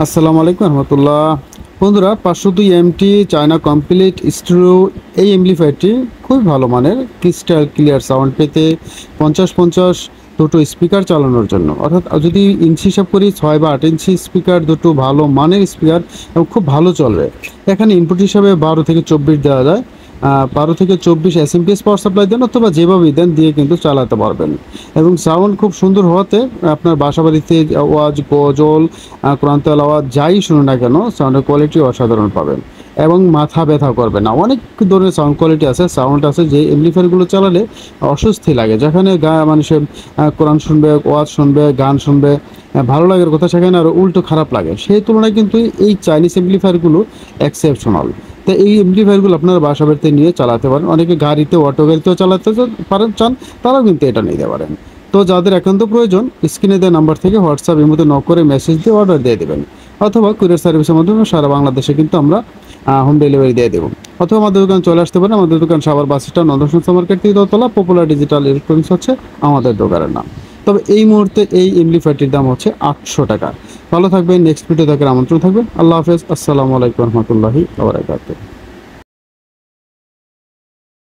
আসসালামু আলাইকুম রহমতুল্লাহ। বন্ধুরা, 502 এমটি চায়না কমপ্লিট স্টুডিও এই এমপ্লিফায়ারটি খুবই ভালো মানের ক্রিস্টাল ক্লিয়ার সাউন্ড পেতে 50-50 দুটো স্পিকার চালানোর জন্য, অর্থাৎ যদি ইঞ্চি হিসাব করি 6 বা 8 ইঞ্চি স্পিকার, দুটো ভালো মানের স্পিকার এবং খুব ভালো চলবে। এখানে ইনপুট হিসাবে 12 থেকে 24 দেওয়া যায়। 12 থেকে 24 এসএমপিএস পাওয়ার সাপ্লাই দেন অথবা যেভাবেই দেন দিয়ে কিন্তু চালাতে পারবেন। এবং সাউন্ড খুব সুন্দর হওয়াতে আপনার বাসাবাড়িতে আওয়াজ, গজল, কোরআন তেলাওয়াত যাই শুনুন না কেন সাউন্ডের কোয়ালিটি অসাধারণ পাবেন এবং মাথা ব্যথা করবে না। অনেক ধরনের সাউন্ড কোয়ালিটি আছে, সাউন্ড আছে যে এমপ্লিফায়ারগুলো চালালে অস্বস্তি লাগে, যেখানে মানুষের কোরআন শুনবে, ওয়াজ শুনবে, গান শুনবে, ভালো লাগার কথা, সেখানে আরও উল্টো খারাপ লাগে। সেই তুলনায় কিন্তু এই চাইনিজ এমপ্লিফায়ারগুলো এক্সেপশনাল। তো এই এমপ্লিফায়ারগুলো আপনারা বাসা বাড়িতে নিয়ে চালাতে পারেন। অনেকে গাড়িতে, অটো গাড়িতেও চালাতে পারেন, চান তারাও কিন্তু এটা নিতে পারেন। তো যাদের একান্ত প্রয়োজন, স্ক্রিনে দেওয়া নাম্বার থেকে হোয়াটসঅ্যাপ এর মধ্যে নক করে মেসেজ দিয়ে অর্ডার দিয়ে দেবেন, অথবা কুরিয়ার সার্ভিসের মাধ্যমে সারা বাংলাদেশে কিন্তু আমরা হোম ডেলিভারি দিয়ে দেবো। অথবা আমাদের দোকান চলে আসতে পারেন। আমাদের দোকান সাভার বাস স্ট্যান্ড, নন্দন সংস্থা মার্কেট, 3 পপুলার ডিজিটাল ইলেকট্রনিক্স হচ্ছে আমাদের দোকানের নাম। তবে এই মুহূর্তে এই এমপ্লিফায়ারটির দাম হচ্ছে 800 টাকা। ভালো থাকবেন, নেক্সট ভিডিও দেখার আমন্ত্রণ থাকবে। আল্লাহ হাফেজ, আসসালামু আলাইকুম রহমতুল্লাহি ওয়া বারাকাতুহু।